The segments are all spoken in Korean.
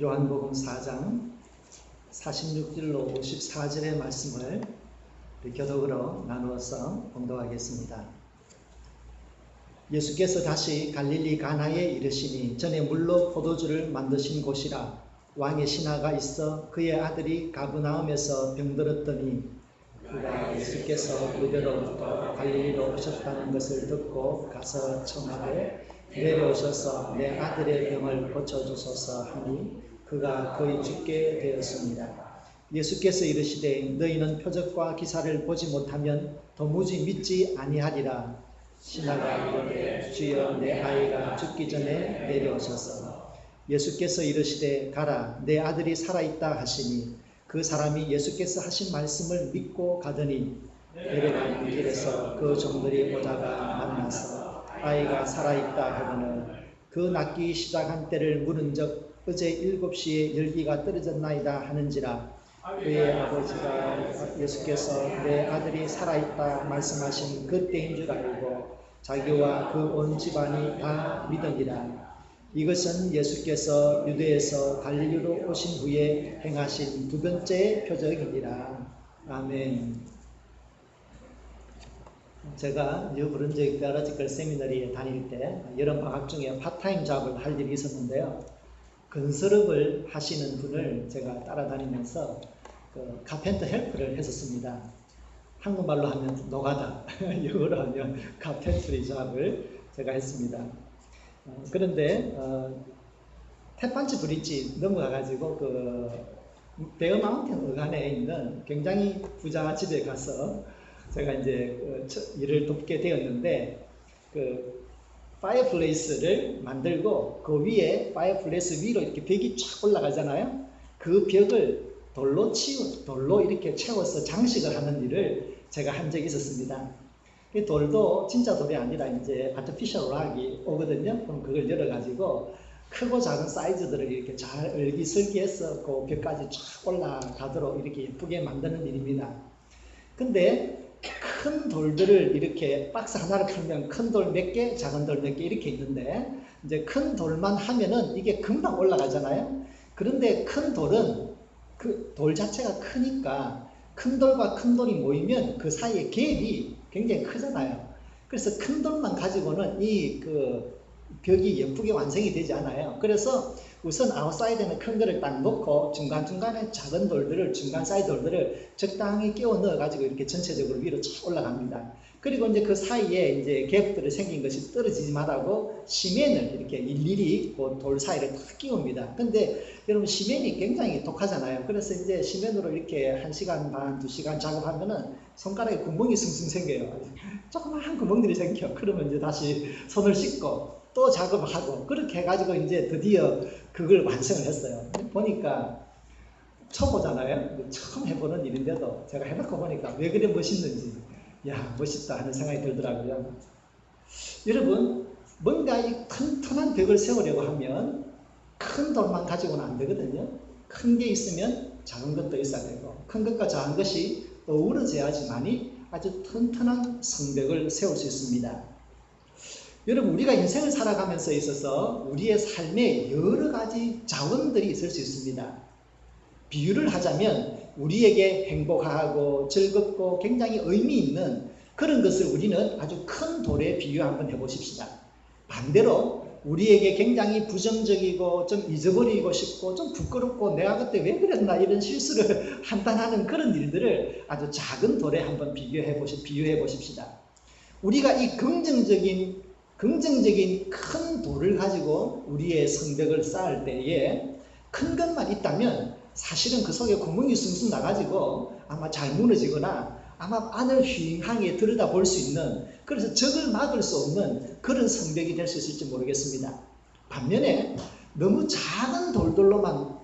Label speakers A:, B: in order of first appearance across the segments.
A: 요한복음 4장 46절로 54절의 말씀을 교독으로 나누어서 봉독하겠습니다. 예수께서 다시 갈릴리 가나에 이르시니 전에 물로 포도주를 만드신 곳이라. 왕의 신하가 있어 그의 아들이 가브나움에서 병들었더니 그가 예수께서 그대로부터 갈릴리로 오셨다는 것을 듣고 가서 청하되 내려오셔서 내 아들의 병을 고쳐주소서 하니 그가 거의 죽게 되었습니다. 예수께서 이르시되 너희는 표적과 기사를 보지 못하면 도무지 믿지 아니하리라. 신하가 이르되 주여 내 아이가 죽기 전에 내려오셔서 예수께서 이르시되 가라 내 아들이 살아있다 하시니 그 사람이 예수께서 하신 말씀을 믿고 가더니 내려가는 길에서 그 종들이 오다가 만나서 아이가 살아있다 하거늘 그 낫기 시작한 때를 물은적 어제 7시에 열기가 떨어졌나이다 하는지라. 그의 아버지가 예수께서 내 아들이 살아있다 말씀하신 그때인 줄 알고 자기와 그 온 집안이 다 믿으니라. 이것은 예수께서 유대에서 갈릴리로 오신 후에 행하신 두 번째 표적이니라. 아멘. 제가 뉴브룬즈윅 테올로지컬 세미너리에 다닐 때 여름 방학 중에 파타임 잡을 할 일이 있었는데요. 건설업을 하시는 분을 제가 따라다니면서 그 카펜터 헬프를 했었습니다. 한국말로 하면 노가다, 영어로 하면 카펜트리 잡을 제가 했습니다. 그런데 태판치 브릿지 넘어가가지고 그 베어 마운틴 어간에 있는 굉장히 부자 집에 가서 제가 이제 일을 돕게 되었는데 그 파이어플레이스를 만들고 그 위에 파이어플레이스 위로 이렇게 벽이 쫙 올라가잖아요. 그 벽을 돌로 이렇게 채워서 장식을 하는 일을 제가 한 적이 있었습니다. 그 돌도 진짜 돌이 아니라 이제 아티피셜 락이 오거든요. 그럼 그걸 열어가지고 크고 작은 사이즈들을 이렇게 잘 얼기설기해서 그 벽까지 쫙 올라가도록 이렇게 예쁘게 만드는 일입니다. 근데 큰 돌들을 이렇게 박스 하나를 풀면 큰 돌 몇 개, 작은 돌 몇 개 이렇게 있는데 이제 큰 돌만 하면은 이게 금방 올라가잖아요. 그런데 큰 돌은 그 돌 자체가 크니까 큰 돌과 큰 돌이 모이면 그 사이의 갭이 굉장히 크잖아요. 그래서 큰 돌만 가지고는 이 그 벽이 예쁘게 완성이 되지 않아요. 그래서 우선 아웃사이드에는 큰 거를 딱 놓고 중간중간에 작은 돌들을, 중간 사이즈 돌들을 적당히 끼워 넣어가지고 이렇게 전체적으로 위로 쫙 올라갑니다. 그리고 이제 그 사이에 이제 갭들이 생긴 것이 떨어지지 말라고 시멘을 이렇게 일일이 그 돌 사이를 탁 끼웁니다. 근데 여러분 시멘이 굉장히 독하잖아요. 그래서 이제 시멘으로 이렇게 1시간 반, 2시간 작업하면은 손가락에 구멍이 숭숭 생겨요. 조그마한 구멍들이 생겨. 그러면 이제 다시 손을 씻고 또 작업을 하고 그렇게 해가지고 이제 드디어 그걸 완성을 했어요. 보니까 초보잖아요. 처음 해보는 일인데도 제가 해놓고 보니까 왜 그래 멋있는지 야 멋있다 하는 생각이 들더라고요. 여러분 뭔가 이 튼튼한 벽을 세우려고 하면 큰 돌만 가지고는 안 되거든요. 큰 게 있으면 작은 것도 있어야 되고 큰 것과 작은 것이 어우러져야지만이 아주 튼튼한 성벽을 세울 수 있습니다. 여러분 우리가 인생을 살아가면서 있어서 우리의 삶에 여러 가지 자원들이 있을 수 있습니다. 비유를 하자면 우리에게 행복하고 즐겁고 굉장히 의미 있는 그런 것을 우리는 아주 큰 돌에 비유 한번 해보십시다. 반대로 우리에게 굉장히 부정적이고 좀 잊어버리고 싶고 좀 부끄럽고 내가 그때 왜 그랬나 이런 실수를 한탄하는 그런 일들을 아주 작은 돌에 한번 비유해 보십시다. 우리가 이 긍정적인 큰 돌을 가지고 우리의 성벽을 쌓을 때에 큰 것만 있다면 사실은 그 속에 구멍이 숭숭 나가지고 아마 잘 무너지거나 아마 안을 휘황하게 들여다볼 수 있는 그래서 적을 막을 수 없는 그런 성벽이 될 수 있을지 모르겠습니다. 반면에 너무 작은 돌들로만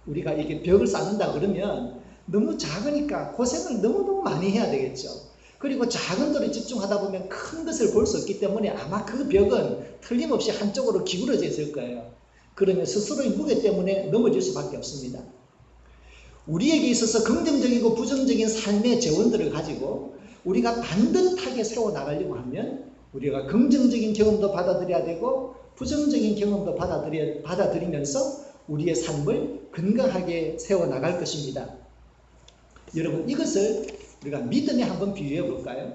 A: 우리가 이렇게 벽을 쌓는다 그러면 너무 작으니까 고생을 너무너무 많이 해야 되겠죠. 그리고 작은 돌에 집중하다 보면 큰 것을 볼 수 없기 때문에 아마 그 벽은 틀림없이 한쪽으로 기울어져 있을 거예요. 그러면 스스로의 무게 때문에 넘어질 수밖에 없습니다. 우리에게 있어서 긍정적이고 부정적인 삶의 재원들을 가지고 우리가 반듯하게 세워나가려고 하면 우리가 긍정적인 경험도 받아들여야 되고 부정적인 경험도 받아들이면서 우리의 삶을 건강하게 세워나갈 것입니다. 여러분, 이것을 우리가 믿음에 한번 비유해 볼까요?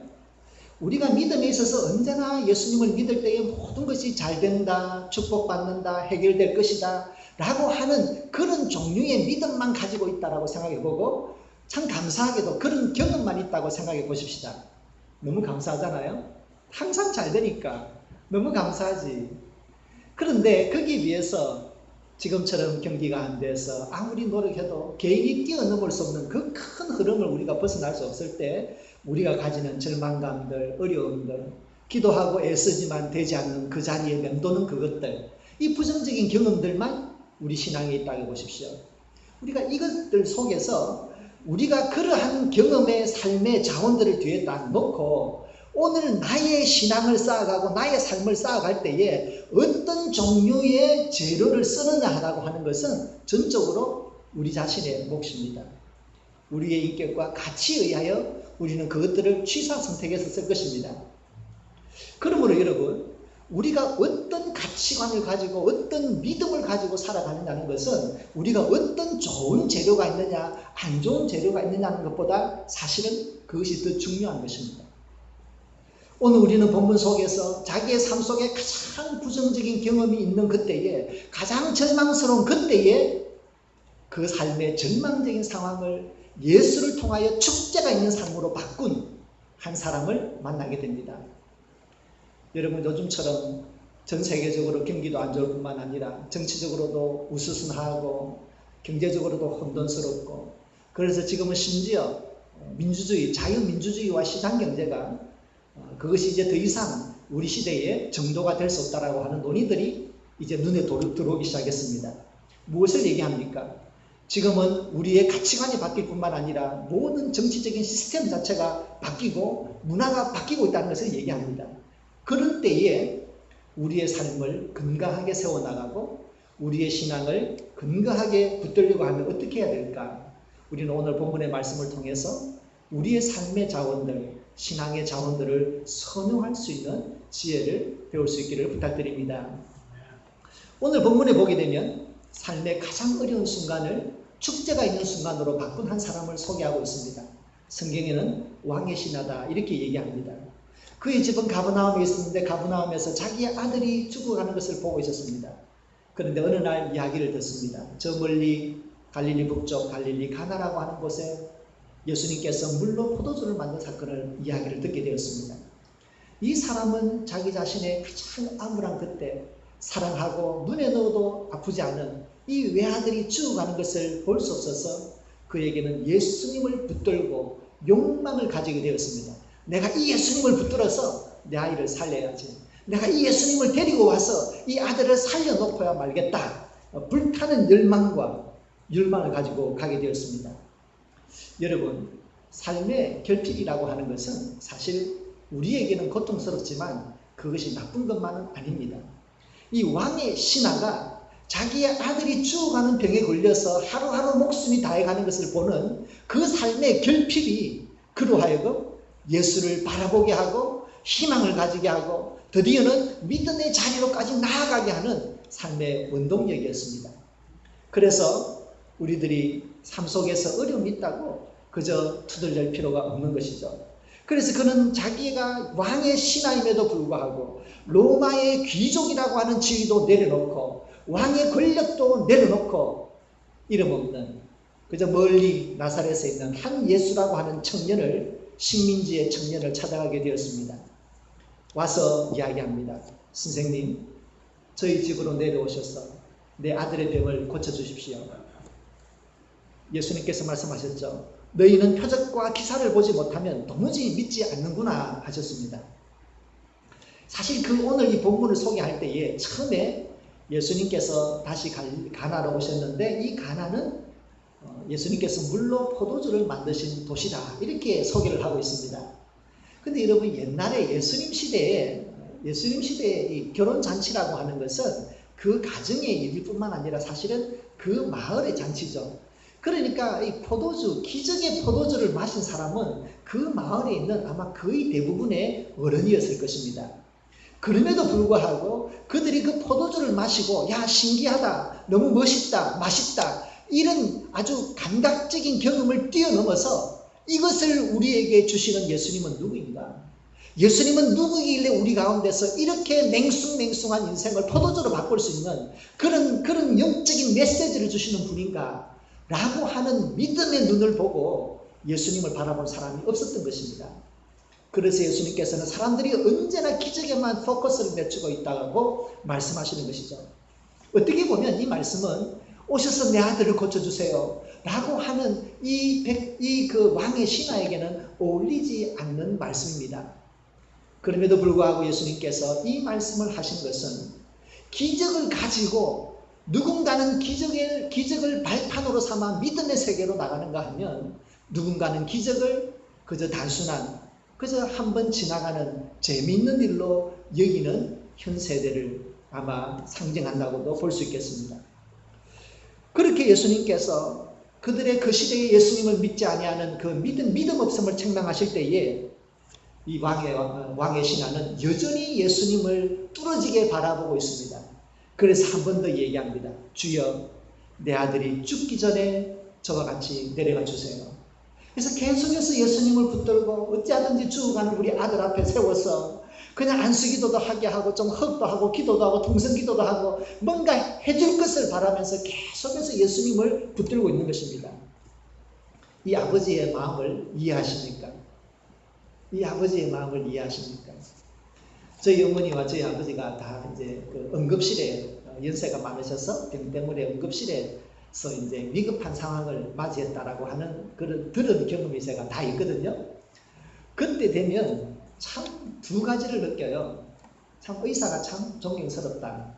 A: 우리가 믿음에 있어서 언제나 예수님을 믿을 때에 모든 것이 잘 된다, 축복받는다, 해결될 것이다 라고 하는 그런 종류의 믿음만 가지고 있다라고 생각해 보고, 참 감사하게도 그런 경험만 있다고 생각해 보십시다. 너무 감사하잖아요? 항상 잘 되니까 너무 감사하지. 그런데 거기 위해서 지금처럼 경기가 안 돼서 아무리 노력해도 개인이 뛰어넘을 수 없는 그 큰 흐름을 우리가 벗어날 수 없을 때 우리가 가지는 절망감들, 어려움들, 기도하고 애쓰지만 되지 않는 그 자리에 맴도는 그것들, 이 부정적인 경험들만 우리 신앙에 있다고 보십시오. 우리가 이것들 속에서 우리가 그러한 경험의 삶의 자원들을 뒤에 딱 놓고 오늘 나의 신앙을 쌓아가고 나의 삶을 쌓아갈 때에 어떤 종류의 재료를 쓰느냐라고 하는 것은 전적으로 우리 자신의 몫입니다. 우리의 인격과 가치에 의하여 우리는 그것들을 취사 선택해서 쓸 것입니다. 그러므로 여러분, 우리가 어떤 가치관을 가지고 어떤 믿음을 가지고 살아가느냐는 것은 우리가 어떤 좋은 재료가 있느냐 안 좋은 재료가 있느냐는 것보다 사실은 그것이 더 중요한 것입니다. 오늘 우리는 본문 속에서 자기의 삶 속에 가장 부정적인 경험이 있는 그때에, 가장 절망스러운 그때에 그 삶의 절망적인 상황을 예수를 통하여 축제가 있는 삶으로 바꾼 한 사람을 만나게 됩니다. 여러분, 요즘처럼 전 세계적으로 경기도 안 좋을 뿐만 아니라 정치적으로도 우스순하고 경제적으로도 혼돈스럽고, 그래서 지금은 심지어 민주주의, 자유민주주의와 시장경제가 그것이 이제 더 이상 우리 시대의 정도가 될 수 없다라고 하는 논의들이 이제 눈에 들어오기 시작했습니다. 무엇을 얘기합니까? 지금은 우리의 가치관이 바뀔 뿐만 아니라 모든 정치적인 시스템 자체가 바뀌고 문화가 바뀌고 있다는 것을 얘기합니다. 그런 때에 우리의 삶을 건강하게 세워나가고 우리의 신앙을 건강하게 붙들려고 하면 어떻게 해야 될까? 우리는 오늘 본문의 말씀을 통해서 우리의 삶의 자원들, 신앙의 자원들을 선용할 수 있는 지혜를 배울 수 있기를 부탁드립니다. 오늘 본문에 보게 되면 삶의 가장 어려운 순간을 축제가 있는 순간으로 바꾼 한 사람을 소개하고 있습니다. 성경에는 왕의 신하다 이렇게 얘기합니다. 그의 집은 가버나움에 있었는데 가버나움에서 자기의 아들이 죽어가는 것을 보고 있었습니다. 그런데 어느 날 이야기를 듣습니다. 저 멀리 갈릴리 북쪽 갈릴리 가나라고 하는 곳에 예수님께서 물로 포도주를 만든 사건을 이야기를 듣게 되었습니다. 이 사람은 자기 자신의 가장 암울한 그때 사랑하고 눈에 넣어도 아프지 않은 이 외아들이 죽어가는 것을 볼 수 없어서 그에게는 예수님을 붙들고 욕망을 가지게 되었습니다. 내가 이 예수님을 붙들어서 내 아이를 살려야지. 내가 이 예수님을 데리고 와서 이 아들을 살려놓고야 말겠다. 불타는 열망을 가지고 가게 되었습니다. 여러분, 삶의 결핍이라고 하는 것은 사실 우리에게는 고통스럽지만 그것이 나쁜 것만은 아닙니다. 이 왕의 신하가 자기의 아들이 죽어가는 병에 걸려서 하루하루 목숨이 다해가는 것을 보는 그 삶의 결핍이 그로 하여금 예수를 바라보게 하고 희망을 가지게 하고 드디어는 믿음의 자리로까지 나아가게 하는 삶의 원동력이었습니다. 그래서 우리들이 삶 속에서 어려움이 있다고 그저 투덜댈 필요가 없는 것이죠. 그래서 그는 자기가 왕의 신하임에도 불구하고 로마의 귀족이라고 하는 지위도 내려놓고 왕의 권력도 내려놓고 이름 없는 그저 멀리 나사렛에 있는 한 예수라고 하는 식민지의 청년을 찾아가게 되었습니다. 와서 이야기합니다. 선생님, 저희 집으로 내려오셔서 내 아들의 병을 고쳐주십시오. 예수님께서 말씀하셨죠. 너희는 표적과 기사를 보지 못하면 도무지 믿지 않는구나 하셨습니다. 사실 오늘 이 본문을 소개할 때에 처음에 예수님께서 다시 가나로 오셨는데 이 가나는 예수님께서 물로 포도주를 만드신 도시다 이렇게 소개를 하고 있습니다. 근데 여러분, 옛날에 예수님 시대에 이 결혼잔치라고 하는 것은 그 가정의 일일 뿐만 아니라 사실은 그 마을의 잔치죠. 그러니까 이 기적의 포도주를 마신 사람은 그 마을에 있는 아마 거의 대부분의 어른이었을 것입니다. 그럼에도 불구하고 그들이 그 포도주를 마시고 야 신기하다, 너무 멋있다, 맛있다 이런 아주 감각적인 경험을 뛰어넘어서 이것을 우리에게 주시는 예수님은 누구인가? 예수님은 누구이길래 우리 가운데서 이렇게 맹숭맹숭한 인생을 포도주로 바꿀 수 있는 그런 영적인 메시지를 주시는 분인가? 라고 하는 믿음의 눈을 보고 예수님을 바라본 사람이 없었던 것입니다. 그래서 예수님께서는 사람들이 언제나 기적에만 포커스를 맞추고 있다고 말씀하시는 것이죠. 어떻게 보면 이 말씀은 오셔서 내 아들을 고쳐주세요 라고 하는 그 왕의 신하에게는 어울리지 않는 말씀입니다. 그럼에도 불구하고 예수님께서 이 말씀을 하신 것은 기적을 가지고 누군가는 기적을 발판으로 삼아 믿음의 세계로 나가는가 하면 누군가는 기적을 그저 단순한 그저 한번 지나가는 재미있는 일로 여기는 현 세대를 아마 상징한다고도 볼 수 있겠습니다. 그렇게 예수님께서 그들의 그 시대에 예수님을 믿지 아니하는 그 믿음 없음을 책망하실 때에 이 왕의 신하는 여전히 예수님을 뚫어지게 바라보고 있습니다. 그래서 한 번 더 얘기합니다. 주여 내 아들이 죽기 전에 저와 같이 내려가 주세요. 그래서 계속해서 예수님을 붙들고 어찌하든지 죽어가는 우리 아들 앞에 세워서 그냥 안수기도도 하게 하고 좀 흡도 하고 기도도 하고 통성기도도 하고 뭔가 해줄 것을 바라면서 계속해서 예수님을 붙들고 있는 것입니다. 이 아버지의 마음을 이해하십니까? 이 아버지의 마음을 이해하십니까? 저희 어머니와 저희 아버지가 다 이제 그 응급실에 연세가 많으셔서 병 때문에 응급실에서 이제 위급한 상황을 맞이했다라고 하는 그런 들은 경험이 제가 다 있거든요. 그때 되면 참 두 가지를 느껴요. 참 의사가 참 존경스럽다.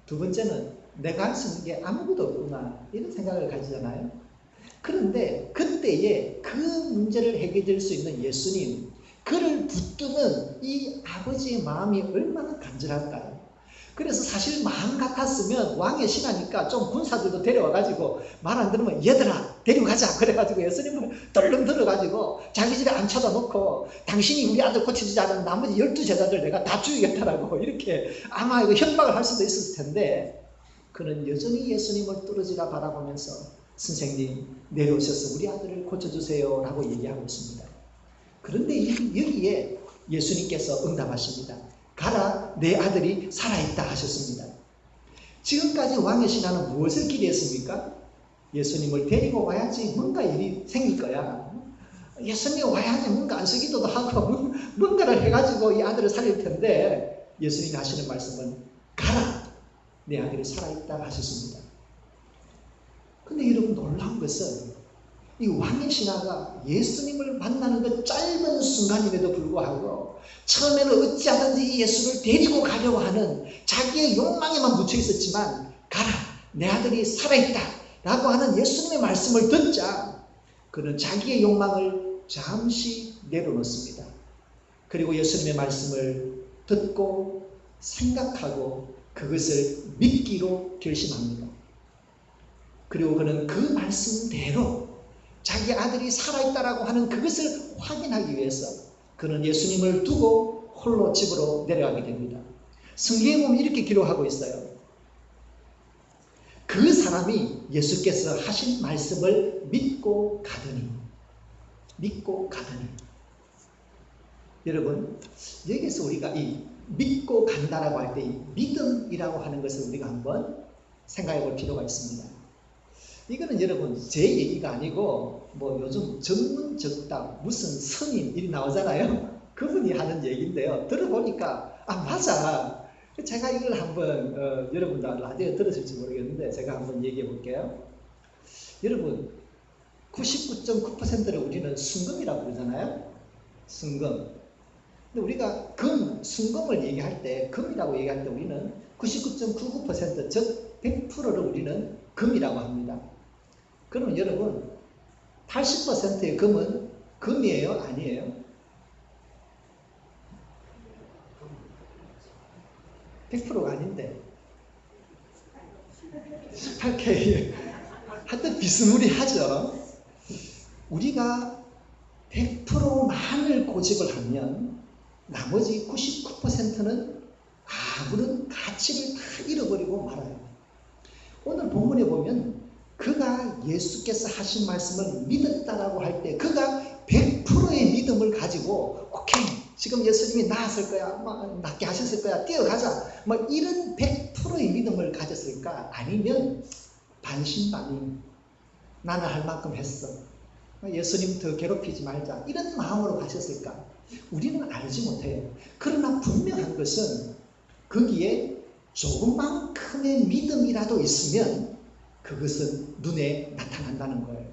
A: 두 번째는 내가 할 수 있는 게 아무것도 없구나 이런 생각을 가지잖아요. 그런데 그때에 그 문제를 해결할 수 있는 예수님, 그를 붙드는 이 아버지의 마음이 얼마나 간절할까요? 그래서 사실 마음 같았으면 왕의 신하니까 좀 군사들도 데려와가지고 말 안 들으면 얘들아 데려가자 그래가지고 예수님을 떨렁 들어가지고 자기 집에 앉혀다 놓고 당신이 우리 아들 고쳐주지 않으면 나머지 12제자들 내가 다 죽이겠다라고 이렇게 아마 이거 협박을 할 수도 있었을 텐데 그는 여전히 예수님을 뚫어지라 바라보면서 선생님 내려오셔서 우리 아들을 고쳐주세요 라고 얘기하고 있습니다. 그런데 여기에 예수님께서 응답하십니다. 가라 내 아들이 살아있다 하셨습니다. 지금까지 왕의 신하는 무엇을 기대했습니까? 예수님을 데리고 와야지 뭔가 일이 생길 거야. 예수님이 와야지 뭔가 안수기도도 하고 뭔가를 해가지고 이 아들을 살릴 텐데 예수님이 하시는 말씀은 가라 내 아들이 살아있다 하셨습니다. 근데 여러분 놀라운 것은 이 왕의 신하가 예수님을 만나는 그 짧은 순간임에도 불구하고 처음에는 어찌하든지 이 예수를 데리고 가려고 하는 자기의 욕망에만 묻혀 있었지만 가라 내 아들이 살아있다 라고 하는 예수님의 말씀을 듣자 그는 자기의 욕망을 잠시 내려놓습니다. 그리고 예수님의 말씀을 듣고 생각하고 그것을 믿기로 결심합니다. 그리고 그는 그 말씀대로 자기 아들이 살아있다라고 하는 그것을 확인하기 위해서 그는 예수님을 두고 홀로 집으로 내려가게 됩니다. 성경에 보면 이렇게 기록하고 있어요. 그 사람이 예수께서 하신 말씀을 믿고 가더니 여러분 여기서 우리가 이 믿고 간다라고 할 때 이 믿음이라고 하는 것을 우리가 한번 생각해 볼 필요가 있습니다. 이거는 여러분 제 얘기가 아니고 뭐 요즘 전문적다 무슨 스님 일이 나오잖아요. 그분이 하는 얘기인데요. 들어보니까 아 맞아. 제가 이걸 한번 여러분들 라디오에 들으실지 모르겠는데 제가 한번 얘기해 볼게요. 여러분 99.9%를 우리는 순금이라고 그러잖아요. 순금. 근데 우리가 순금을 얘기할 때 금이라고 얘기할 때 우리는 99.99% 즉 100%를 우리는 금이라고 합니다. 그러면 여러분 80%의 금은 금이에요? 아니에요? 100%가 아닌데 18K 하여튼 비스무리하죠. 우리가 100%만을 고집을 하면 나머지 99%는 아무런 가치를 다 잃어버리고 말아요. 오늘 본문에 보면 그가 예수께서 하신 말씀을 믿었다라고 할 때 그가 100%의 믿음을 가지고 오케이 지금 예수님이 나았을 거야, 낫게 하셨을 거야, 뛰어가자 이런 100%의 믿음을 가졌을까? 아니면 반신반의 나는 할 만큼 했어, 예수님 더 괴롭히지 말자 이런 마음으로 가셨을까? 우리는 알지 못해요. 그러나 분명한 것은 거기에 조금만큼의 믿음이라도 있으면 그것은 눈에 나타난다는 거예요.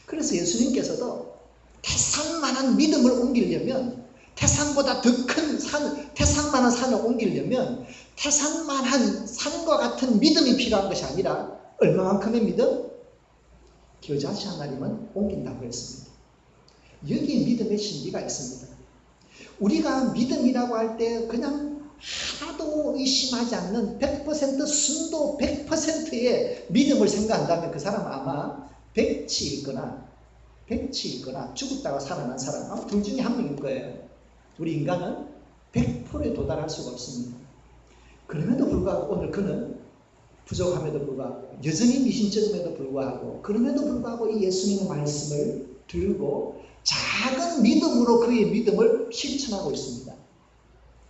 A: 그래서 예수님께서도 태산만한 믿음을 옮기려면, 태산보다 더 큰 산, 태산만한 산을 옮기려면 태산만한 산과 같은 믿음이 필요한 것이 아니라 얼마만큼의 믿음? 겨자씨 하나님은 옮긴다고 했습니다. 여기에 믿음의 신비가 있습니다. 우리가 믿음이라고 할 때 그냥 하나도 의심하지 않는 100% 순도 100%의 믿음을 생각한다면 그 사람은 아마 백치일 거나 죽었다가 살아난 사람, 아마 둘 중에 한 명일 거예요. 우리 인간은 100%에 도달할 수가 없습니다. 그럼에도 불구하고 오늘 그는 부족함에도 불구하고 여전히 미신적임에도 불구하고 그럼에도 불구하고 이 예수님의 말씀을 들고 작은 믿음으로 그의 믿음을 실천하고 있습니다.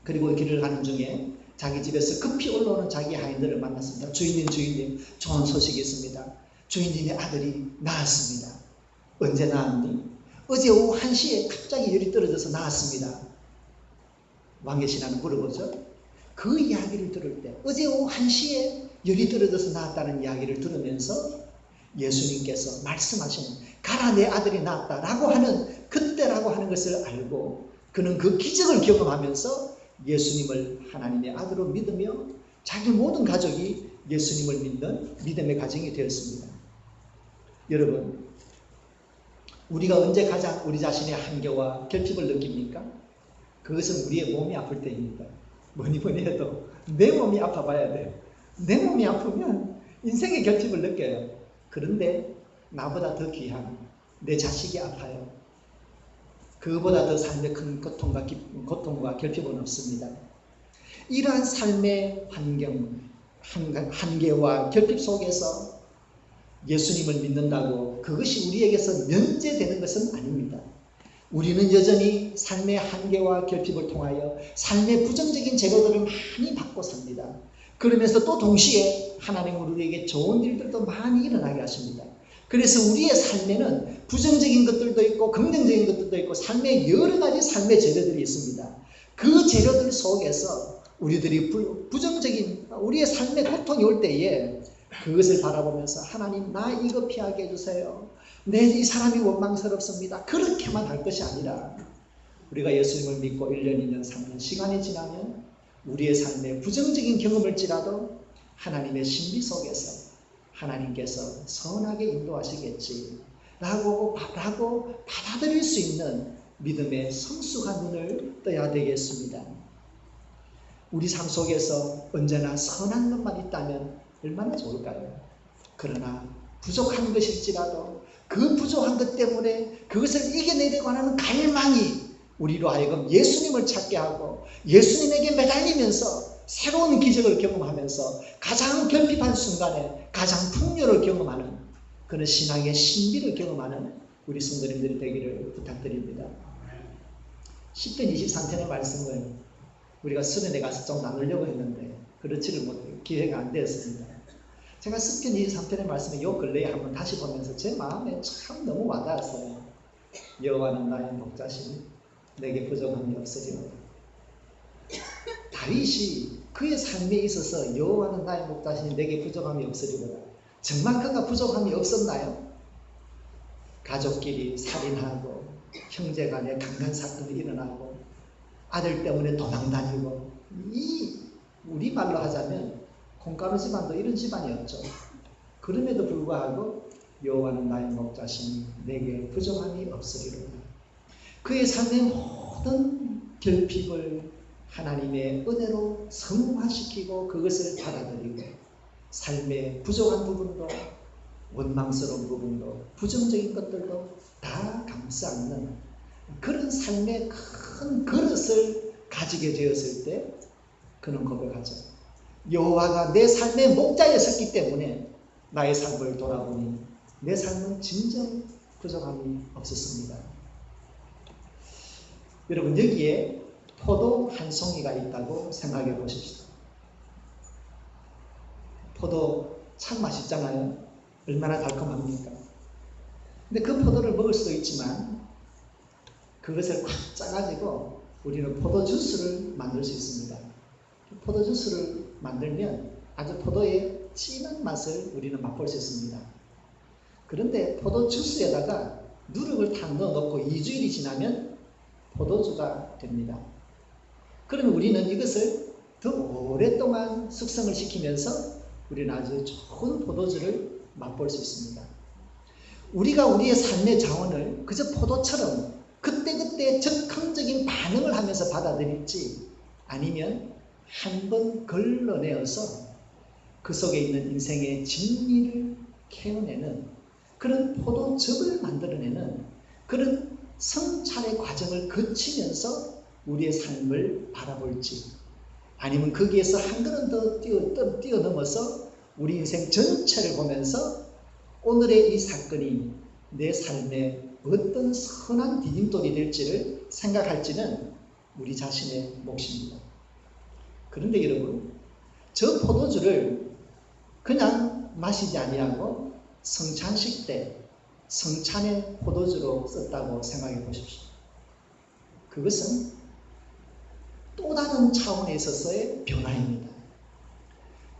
A: 그리고 길을 가는 중에 자기 집에서 급히 올라오는 자기 하인들을 만났습니다. 주인님 좋은 소식이 있습니다. 주인님의 아들이 나았습니다. 언제 나았니? 어제 오후 1시에 갑자기 열이 떨어져서 나았습니다. 왕계신하는 물어보죠. 그 이야기를 들을 때 어제 오후 1시에 열이 떨어져서 나았다는 이야기를 들으면서 예수님께서 말씀하시는 가라 내 아들이 나았다라고 하는 그때라고 하는 것을 알고 그는 그 기적을 경험하면서 예수님을 하나님의 아들로 믿으며 자기 모든 가족이 예수님을 믿는 믿음의 가정이 되었습니다. 여러분, 우리가 언제 가장 우리 자신의 한계와 결핍을 느낍니까? 그것은 우리의 몸이 아플 때입니다. 뭐니 해도 내 몸이 아파봐야 돼요. 내 몸이 아프면 인생의 결핍을 느껴요. 그런데 나보다 더 귀한 내 자식이 아파요. 그보다 더 삶의 큰 고통과 결핍은 없습니다. 이러한 삶의 한계와 결핍 속에서 예수님을 믿는다고 그것이 우리에게서 면제되는 것은 아닙니다. 우리는 여전히 삶의 한계와 결핍을 통하여 삶의 부정적인 재료들을 많이 받고 삽니다. 그러면서 또 동시에 하나님은 우리에게 좋은 일들도 많이 일어나게 하십니다. 그래서 우리의 삶에는 부정적인 것들도 있고 긍정적인 것들도 있고 삶의 여러 가지 삶의 재료들이 있습니다. 그 재료들 속에서 우리들이 부정적인 우리의 삶의 고통이 올 때에 그것을 바라보면서 하나님 나 이거 피하게 해주세요. 이 사람이 원망스럽습니다. 그렇게만 할 것이 아니라 우리가 예수님을 믿고 1년, 2년, 3년 시간이 지나면 우리의 삶에 부정적인 경험일지라도 하나님의 신비 속에서 하나님께서 선하게 인도하시겠지 라고 받아들일 수 있는 믿음의 성숙한 눈을 떠야 되겠습니다. 우리 삶 속에서 언제나 선한 것만 있다면 얼마나 좋을까요? 그러나 부족한 것일지라도 그 부족한 것 때문에 그것을 이겨내려고 하는 갈망이 우리로 하여금 예수님을 찾게 하고 예수님에게 매달리면서 새로운 기적을 경험하면서 가장 결핍한 순간에 가장 풍요를 경험하는 그런 신앙의 신비를 경험하는 우리 성도님들이 되기를 부탁드립니다. 10편 23편의 말씀을 우리가 수련회 가서 좀 나누려고 했는데 그렇지를 못해요. 기회가 안 되었습니다. 제가 10편 23편의 말씀을 요 근래에 한번 다시 보면서 제 마음에 참 너무 와닿았어요. 여호와는 나의 목자시니 내게 부족함이 없으리로다. 다윗이 그의 삶에 있어서 여호와는 나의 목자시니 내게 부족함이 없으리로다. 정말 그가 부족함이 없었나요? 가족끼리 살인하고 형제간에 강간 사건이 일어나고 아들 때문에 도망다니고 이 우리말로 하자면 콩가루 집안도 이런 집안이었죠. 그럼에도 불구하고 여호와는 나의 목자시니 내게 부족함이 없으리로다. 그의 삶의 모든 결핍을 하나님의 은혜로 성화시키고 그것을 받아들이고 삶의 부족한 부분도 원망스러운 부분도 부정적인 것들도 다 감싸 안는 그런 삶의 큰 그릇을 가지게 되었을 때 그는 고백하죠. 여호와가 내 삶의 목자였었기 때문에 나의 삶을 돌아보니 내 삶은 진정 부족함이 없었습니다. 여러분, 여기에 포도 한 송이가 있다고 생각해 보십시오. 포도 참 맛있잖아요. 얼마나 달콤합니까? 근데 그 포도를 먹을 수도 있지만 그것을 꽉 짜가지고 우리는 포도 주스를 만들 수 있습니다. 포도 주스를 만들면 아주 포도의 진한 맛을 우리는 맛볼 수 있습니다. 그런데 포도 주스에다가 누룩을 탁 넣어놓고 2주일이 지나면 포도주가 됩니다. 그러면 우리는 이것을 더 오랫동안 숙성을 시키면서 우리는 아주 좋은 포도주를 맛볼 수 있습니다. 우리가 우리의 삶의 자원을 그저 포도처럼 그때그때 즉흥적인 반응을 하면서 받아들일지, 아니면 한번 걸러내어서 그 속에 있는 인생의 진리를 캐어내는 그런 포도즙을 만들어내는 그런 성찰의 과정을 거치면서 우리의 삶을 바라볼지, 아니면 거기에서 한 걸음 더 뛰어넘어서 우리 인생 전체를 보면서 오늘의 이 사건이 내 삶에 어떤 선한 디딤돌이 될지를 생각할지는 우리 자신의 몫입니다. 그런데 여러분, 저 포도주를 그냥 마시지 아니하고 성찬식 때 성찬의 포도주로 썼다고 생각해 보십시오. 그것은 또 다른 차원에 있어서의 변화입니다.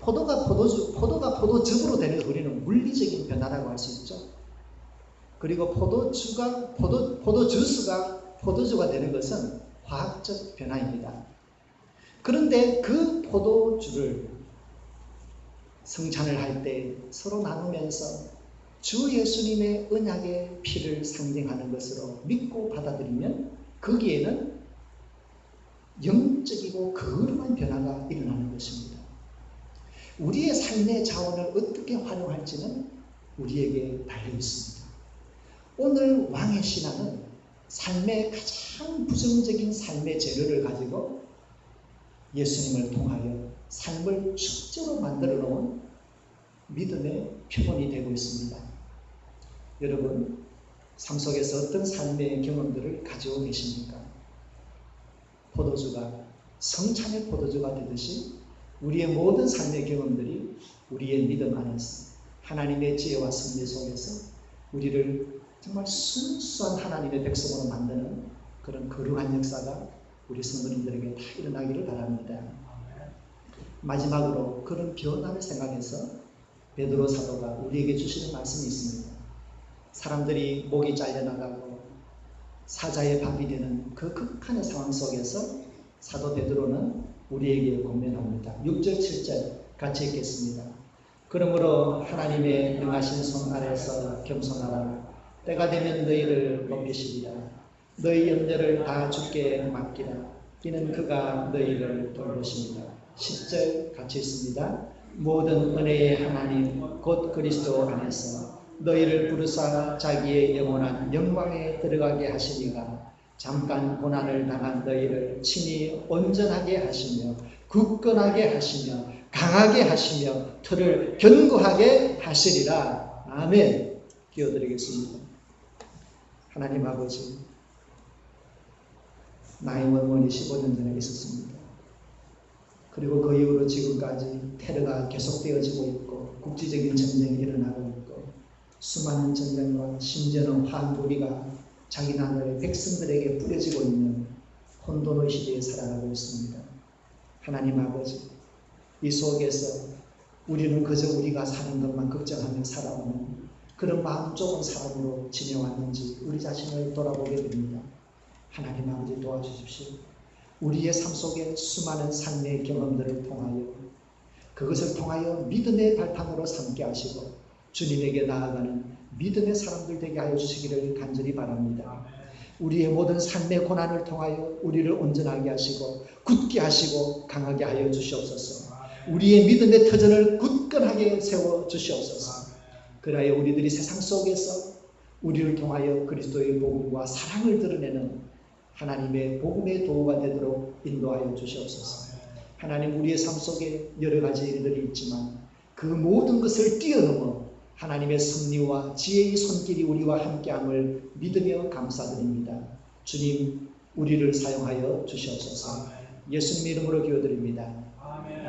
A: 포도가 포도즙으로 되는 우리는 물리적인 변화라고 할 수 있죠. 그리고 포도주스가 포도주가 되는 것은 화학적 변화입니다. 그런데 그 포도주를 성찬을 할 때 서로 나누면서 주 예수님의 언약의 피를 상징하는 것으로 믿고 받아들이면 거기에는 영적이고 거룩한 변화가 일어나는 것입니다. 우리의 삶의 자원을 어떻게 활용할지는 우리에게 달려 있습니다. 오늘 왕의 신앙은 삶의 가장 부정적인 삶의 재료를 가지고 예수님을 통하여 삶을 축제로 만들어 놓은 믿음의 표본이 되고 있습니다. 여러분, 삶 속에서 어떤 삶의 경험들을 가지고 계십니까? 포도주가 성찬의 포도주가 되듯이 우리의 모든 삶의 경험들이 우리의 믿음 안에서 하나님의 지혜와 섭리 속에서 우리를 정말 순수한 하나님의 백성으로 만드는 그런 거룩한 역사가 우리 성도님들에게 다 일어나기를 바랍니다. 마지막으로 그런 변화를 생각해서 베드로 사도가 우리에게 주시는 말씀이 있습니다. 사람들이 목이 잘려나가고 사자의 밥이 되는 그 극한의 상황 속에서 사도 베드로는 우리에게 권면합니다. 6절 7절 같이 읽겠습니다. 그러므로 하나님의 능하신 손 아래서 겸손하라. 때가 되면 너희를 높이시리라. 너희 염려를 다 주께 맡기라. 이는 그가 너희를 돌보십니다. 10절 같이 있습니다. 모든 은혜의 하나님 곧 그리스도 안에서 너희를 부르사 자기의 영원한 영광에 들어가게 하시니가 잠깐 고난을 당한 너희를 친히 온전하게 하시며 굳건하게 하시며 강하게 하시며 틀을 견고하게 하시리라. 아멘. 기도드리겠습니다. 하나님 아버지, 나의 원문이 15년 전에 있었습니다. 그리고 그 이후로 지금까지 테러가 계속되어지고 있고 국제적인 전쟁이 일어나고 있고 수많은 전쟁과 심지어는 환부리가 자기 나라의 백성들에게 뿌려지고 있는 혼돈의 시대에 살아가고 있습니다. 하나님 아버지, 이 속에서 우리는 그저 우리가 사는 것만 걱정하며 살아오는 그런 마음 좁은 사람으로 지내왔는지 우리 자신을 돌아보게 됩니다. 하나님 아버지, 도와주십시오. 우리의 삶 속에 수많은 삶의 경험들을 통하여 그것을 통하여 믿음의 발판으로 삼게 하시고 주님에게 나아가는 믿음의 사람들 되게 하여 주시기를 간절히 바랍니다. 우리의 모든 삶의 고난을 통하여 우리를 온전하게 하시고 굳게 하시고 강하게 하여 주시옵소서. 우리의 믿음의 터전을 굳건하게 세워 주시옵소서. 그리하여 우리들이 세상 속에서 우리를 통하여 그리스도의 복음과 사랑을 드러내는 하나님의 복음의 도구가 되도록 인도하여 주시옵소서. 하나님 우리의 삶 속에 여러 가지 일들이 있지만 그 모든 것을 뛰어넘어 하나님의 섭리와 지혜의 손길이 우리와 함께함을 믿으며 감사드립니다. 주님 우리를 사용하여 주시옵소서. 예수님 이름으로 기도드립니다. 아멘.